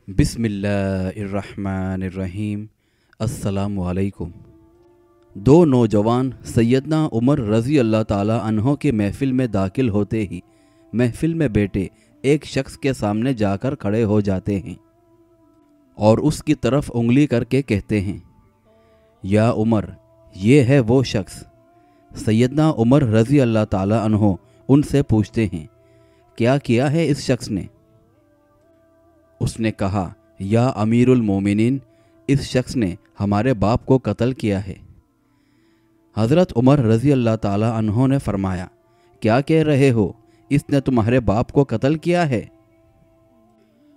बिस्मिल्लाहिर्रहमानिर्रहीम। अस्सलामुअलैकुम। दो नौजवान सैयदना उमर रज़ी अल्लाह ताला अन्हो की महफ़िल में दाखिल होते ही महफ़िल में बैठे एक शख्स के सामने जाकर खड़े हो जाते हैं और उसकी तरफ उंगली करके कहते हैं, या उमर, ये है वो शख्स। सैयदना उमर रज़ी अल्लाह ताला अन्हो उनसे पूछते हैं, क्या किया है इस शख्स ने? उसने कहा, या अमीरुल मोमिनीन, इस शख्स ने हमारे बाप को कत्ल किया है। हज़रत उमर रज़ी अल्लाह ताला अन्हो ने फरमाया, क्या कह रहे हो, इसने तुम्हारे बाप को कत्ल किया है?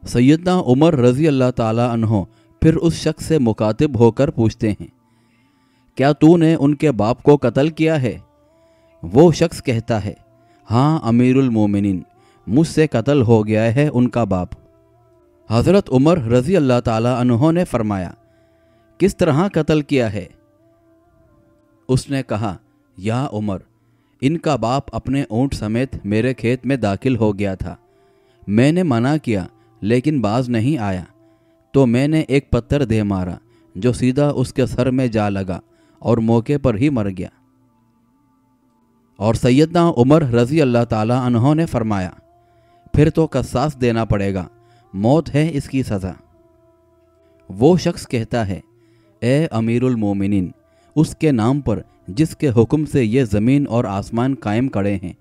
सैयदना उमर रज़ी अल्लाह ताला अन्हो फिर उस शख्स से मुखातिब होकर पूछते हैं, क्या तूने उनके बाप को कत्ल किया है? वो शख्स कहता है, हाँ अमीरुल मोमिनीन, मुझसे कत्ल हो गया है उनका बाप। हज़रत उमर रज़ी अल्लाह ताला अन्हो ने फरमाया, किस तरह कत्ल किया है? उसने कहा, या उमर, इनका बाप अपने ऊँट समेत मेरे खेत में दाखिल हो गया था। मैंने मना किया लेकिन बाज नहीं आया, तो मैंने एक पत्थर दे मारा जो सीधा उसके सर में जा लगा और मौके पर ही मर गया। और सैयदना उमर रज़ी अल्लाह ताला अन्हो ने फरमाया, फिर तो कसास देना पड़ेगा, मौत है इसकी सज़ा। वो शख्स कहता है, ए अमीरुल मोमिनीन, उसके नाम पर जिसके हुक्म से ये ज़मीन और आसमान कायम खड़े हैं,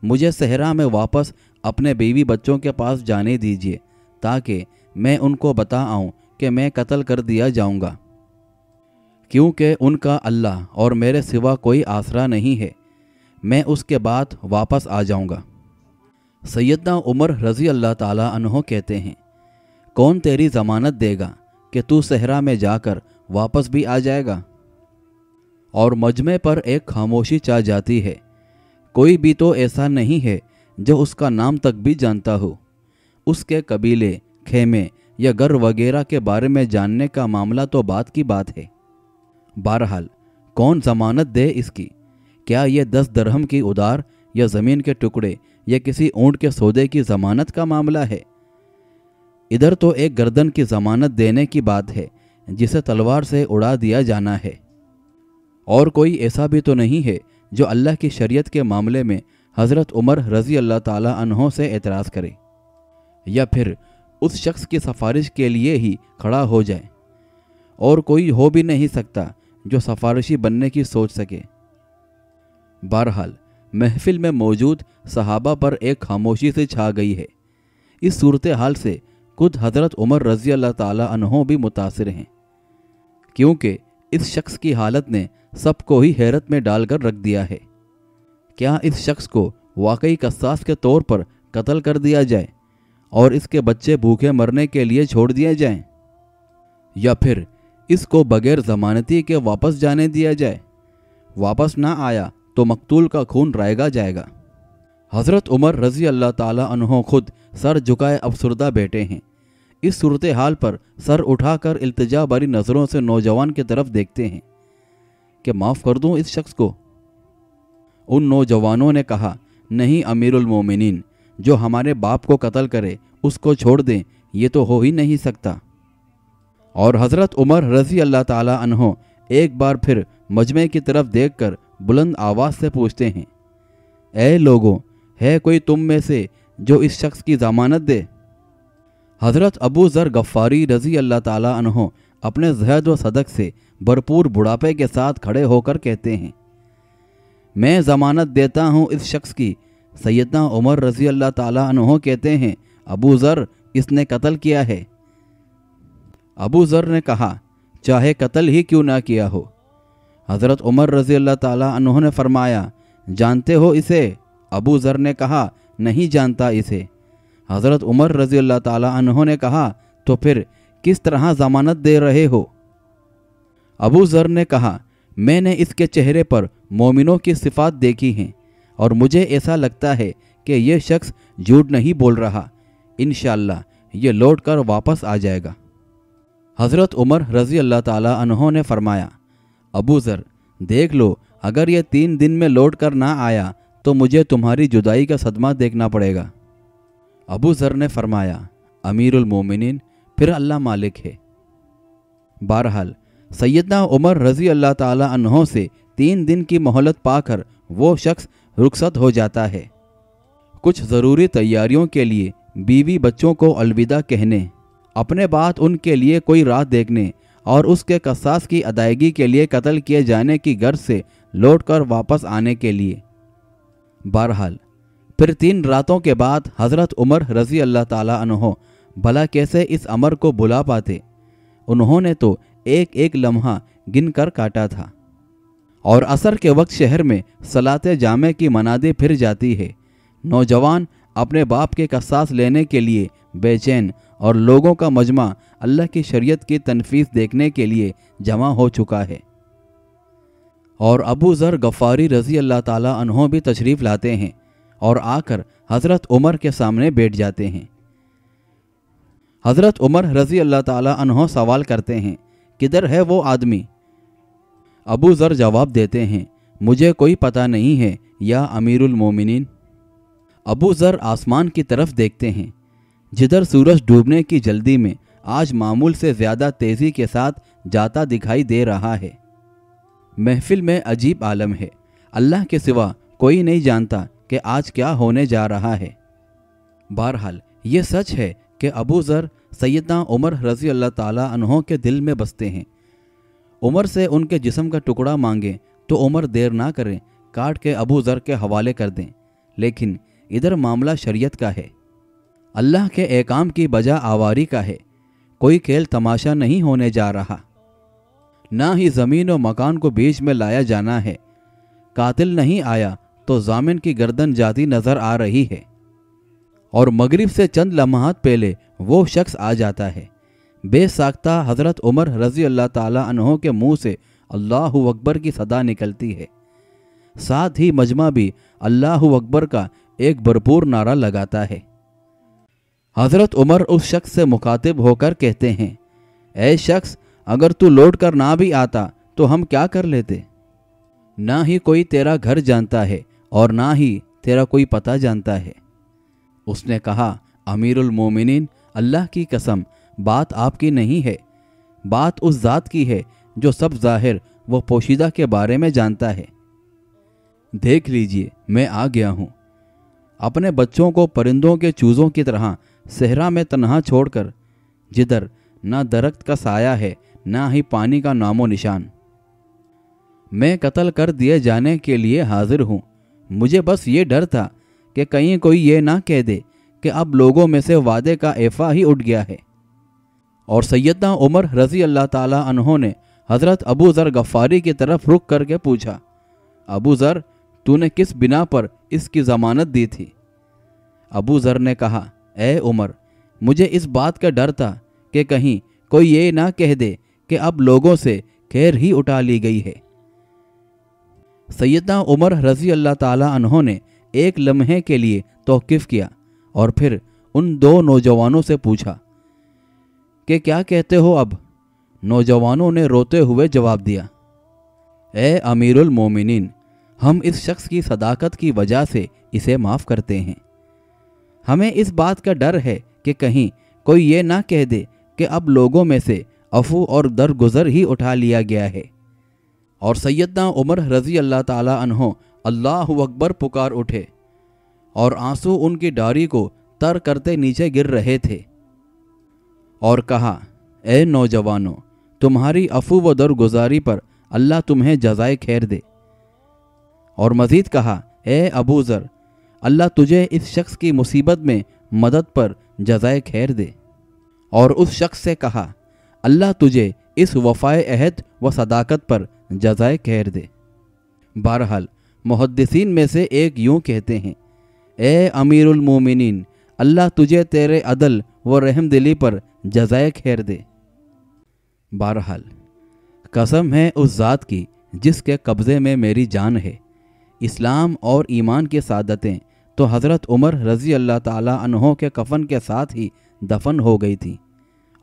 मुझे सहरा में वापस अपने बीवी बच्चों के पास जाने दीजिए ताकि मैं उनको बता आऊँ कि मैं कत्ल कर दिया जाऊँगा, क्योंकि उनका अल्लाह और मेरे सिवा कोई आसरा नहीं है। मैं उसके बाद वापस आ जाऊँगा। सैयदना उमर रज़ी अल्लाह ताला अन्हो कहते हैं, कौन तेरी ज़मानत देगा कि तू सहरा में जाकर वापस भी आ जाएगा? और मजमे पर एक खामोशी छा जाती है। कोई भी तो ऐसा नहीं है जो उसका नाम तक भी जानता हो। उसके कबीले, खेमे या घर वगैरह के बारे में जानने का मामला तो बात की बात है। बहरहाल कौन ज़मानत दे इसकी? क्या ये 10 दरहम की उधार या ज़मीन के टुकड़े या किसी ऊँट के सौदे की ज़मानत का मामला है? इधर तो एक गर्दन की ज़मानत देने की बात है जिसे तलवार से उड़ा दिया जाना है। और कोई ऐसा भी तो नहीं है जो अल्लाह की शरीयत के मामले में हज़रत उमर रज़ी अल्लाह ताला अन्हो से एतराज़ करे या फिर उस शख्स की सिफारिश के लिए ही खड़ा हो जाए। और कोई हो भी नहीं सकता जो सिफारिशी बनने की सोच सके। बहरहाल महफिल में मौजूद सहाबा पर एक खामोशी से छा गई है। इस सूरत हाल से खुद हज़रत उमर रज़ी अल्लाह ताला अन्हो भी मुतासिर हैं, क्योंकि इस शख्स की हालत ने सबको ही हैरत में डालकर रख दिया है। क्या इस शख्स को वाकई कसास के तौर पर कत्ल कर दिया जाए और इसके बच्चे भूखे मरने के लिए छोड़ दिए जाएं, या फिर इसको बगैर ज़मानती के वापस जाने दिया जाए? वापस ना आया तो मकतूल का खून रायगा जाएगा। हज़रत उमर रज़ी अल्लाह ताला अन्हो खुद सर झुकाए अफसुर्दा बैठे हैं। इस सूरत हाल पर सर उठाकर इल्तिजा भरी नज़रों से नौजवान की तरफ देखते हैं कि माफ़ कर दूं इस शख्स को। उन नौजवानों ने कहा, नहीं अमीरुल मोमिनीन, जो हमारे बाप को कत्ल करे उसको छोड़ दें, ये तो हो ही नहीं सकता। और हज़रत उमर रज़ी अल्लाह ताला अन्हो एक बार फिर मजमे की तरफ देखकर बुलंद आवाज़ से पूछते हैं, ए लोगों, है कोई तुम में से जो इस शख्स की ज़मानत दे? हज़रत अबू ज़र गफ़ारी रज़ी अल्लाह ताला अन्हो अपने ज़हद व सदक़ से भरपूर बुढ़ापे के साथ खड़े होकर कहते हैं, मैं ज़मानत देता हूँ इस शख्स की। सैयदना उमर रज़ी अल्लाह ताला अन्हो कहते हैं, अबू ज़र, इसने कत्ल किया है। अबू ज़र ने कहा, चाहे कत्ल ही क्यों ना किया हो। हज़रत उमर रज़ी अल्लाह ताला अन्हो ने फरमाया, जानते हो इसे? अबू ज़र ने कहा, नहीं जानता इसे। हज़रत उमर रज़ी अल्लाह ताला अन्हो ने कहा, तो फिर किस तरह ज़मानत दे रहे हो? अबू ज़र ने कहा, मैंने इसके चेहरे पर मोमिनों की सिफ़ात देखी हैं और मुझे ऐसा लगता है कि यह शख्स झूठ नहीं बोल रहा। इंशाअल्लाह ये लौट कर वापस आ जाएगा। हज़रत उमर रज़ी अल्लाह ताला अन्हो ने फरमाया, अबू ज़र, देख लो, अगर ये 3 दिन में लौट कर ना आया तो मुझे तुम्हारी जुदाई का सदमा देखना पड़ेगा। अबू ज़र ने फरमाया, अमीरुल मोमिनीन, پھر اللہ مالک ہے۔ بہرحال سیدنا عمر رضی اللہ تعالیٰ عنہ سے 3 دن کی مہلت پا کر وہ شخص رخصت ہو جاتا ہے۔ کچھ ضروری تیاریوں کے لیے بیوی بچوں کو الوداع کہنے، اپنے بعد ان کے لیے کوئی رات دیکھنے اور اس کے قصاص کی ادائیگی کے لیے قتل کیے جانے کی غرض سے لوٹ کر واپس آنے کے لیے۔ بہرحال پھر 3 راتوں کے بعد حضرت عمر رضی اللہ تعالیٰ عنہ بھلا کیسے اس امر کو بھلا پاتے؟ انہوں نے تو ایک ایک لمحہ گن کر کاٹا تھا۔ اور عصر کے وقت شہر میں صلاۃ جامع کی منادی پھر جاتی ہے۔ نوجوان اپنے باپ کے قصاص لینے کے لیے بے چین اور لوگوں کا مجمع اللہ کی شریعت کی تنفیذ دیکھنے کے لیے جمع ہو چکا ہے۔ اور ابو ذر غفاری رضی اللہ تعالیٰ عنہ بھی تشریف لاتے ہیں اور آ کر حضرت عمر کے سامنے بیٹھ جاتے ہیں۔ حضرت عمر رضی اللہ تعالیٰ عنہ سوال کرتے ہیں، کدھر ہے وہ آدمی؟ ابو ذر جواب دیتے ہیں، مجھے کوئی پتہ نہیں ہے یا امیر المومنین۔ ابو ذر آسمان کی طرف دیکھتے ہیں، جدھر سورج ڈوبنے کی جلدی میں آج معمول سے زیادہ تیزی کے ساتھ جاتا دکھائی دے رہا ہے۔ محفل میں عجیب عالم ہے، اللہ کے سوا کوئی نہیں جانتا کہ آج کیا ہونے جا رہا ہے۔ بہرحال یہ سچ ہے کہ ابو ذر سیدنا عمر رضی اللہ تعالیٰ عنہ کے دل میں بستے ہیں۔ عمر سے ان کے جسم کا ٹکڑا مانگیں تو عمر دیر نہ کریں، کاٹ کے ابو ذر کے حوالے کر دیں۔ لیکن ادھر معاملہ شریعت کا ہے، اللہ کے احکام کی بجا آواری کا ہے، کوئی کھیل تماشا نہیں ہونے جا رہا، نہ ہی زمین و مکان کو بیچ میں لایا جانا ہے۔ قاتل نہیں آیا تو ضامن کی گردن جاتی نظر آ رہی ہے، اور مغرب سے چند لمحات پہلے وہ شخص آ جاتا ہے۔ بے ساختہ حضرت عمر رضی اللہ تعالیٰ عنہ کے منہ سے اللہ اکبر کی صدا نکلتی ہے، ساتھ ہی مجمع بھی اللہ اکبر کا ایک بھرپور نعرہ لگاتا ہے۔ حضرت عمر اس شخص سے مخاطب ہو کر کہتے ہیں، اے شخص، اگر تو لوٹ کر نہ بھی آتا تو ہم کیا کر لیتے؟ نہ ہی کوئی تیرا گھر جانتا ہے اور نہ ہی تیرا کوئی پتہ جانتا ہے۔ اس نے کہا، امیر المومنین، اللہ کی قسم، بات آپ کی نہیں ہے، بات اس ذات کی ہے جو سب ظاہر و پوشیدہ کے بارے میں جانتا ہے۔ دیکھ لیجئے، میں آ گیا ہوں۔ اپنے بچوں کو پرندوں کے چوزوں کی طرح صحرا میں تنہا چھوڑ کر، جدھر نہ درخت کا سایہ ہے نہ ہی پانی کا نام و نشان۔ میں قتل کر دیے جانے کے لیے حاضر ہوں۔ مجھے بس یہ ڈر تھا کہ کہیں کوئی یہ نہ کہہ دے کہ اب لوگوں میں سے وعدے کا ایفا ہی اٹھ گیا ہے۔ اور سیدنا عمر رضی اللہ تعالیٰ عنہ نے حضرت ابو ذر غفاری کی طرف رخ کر کے پوچھا، ابو ذر، تو نے کس بنا پر اس کی ضمانت دی تھی؟ ابو ذر نے کہا، اے عمر، مجھے اس بات کا ڈر تھا کہ کہیں کوئی یہ نہ کہہ دے کہ اب لوگوں سے خیر ہی اٹھا لی گئی ہے۔ سیدنا عمر رضی اللہ تعالیٰ عنہ نے ایک لمحے کے لیے توقف کیا اور پھر ان 2 نوجوانوں سے پوچھا کہ کیا کہتے ہو اب؟ نوجوانوں نے روتے ہوئے جواب دیا، اے امیر المومنین، ہم اس شخص کی صداقت کی وجہ سے اسے معاف کرتے ہیں۔ ہمیں اس بات کا ڈر ہے کہ کہیں کوئی یہ نہ کہہ دے کہ اب لوگوں میں سے عفو اور درگزر ہی اٹھا لیا گیا ہے۔ اور سیدنا عمر رضی اللہ تعالیٰ عنہ اللہ اکبر پکار اٹھے اور آنسو ان کی داڑھی کو تر کرتے نیچے گر رہے تھے، اور کہا، اے نوجوانوں، تمہاری عفو و درگزاری پر اللہ تمہیں جزائے خیر دے۔ اور مزید کہا، اے ابو ذر، اللہ تجھے اس شخص کی مصیبت میں مدد پر جزائے خیر دے۔ اور اس شخص سے کہا، اللہ تجھے اس وفائے عہد و صداقت پر جزائے خیر دے۔ بہرحال محدثین میں سے ایک یوں کہتے ہیں، اے امیر المومنین، اللہ تجھے تیرے عدل و رحم دلی پر جزائے خیر دے۔ بہرحال قسم ہے اس ذات کی جس کے قبضے میں میری جان ہے، اسلام اور ایمان کی سعادتیں تو حضرت عمر رضی اللہ تعالیٰ عنہ کے کفن کے ساتھ ہی دفن ہو گئی تھی۔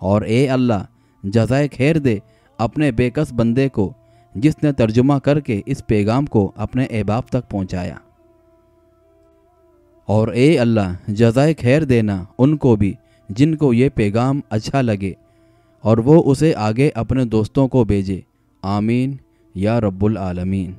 اور اے اللہ، جزائے خیر دے اپنے بے کس بندے کو جس نے ترجمہ کر کے اس پیغام کو اپنے احباب تک پہنچایا۔ اور اے اللہ، جزائے خیر دینا ان کو بھی جن کو یہ پیغام اچھا لگے اور وہ اسے آگے اپنے دوستوں کو بھیجے۔ آمین یا رب العالمین۔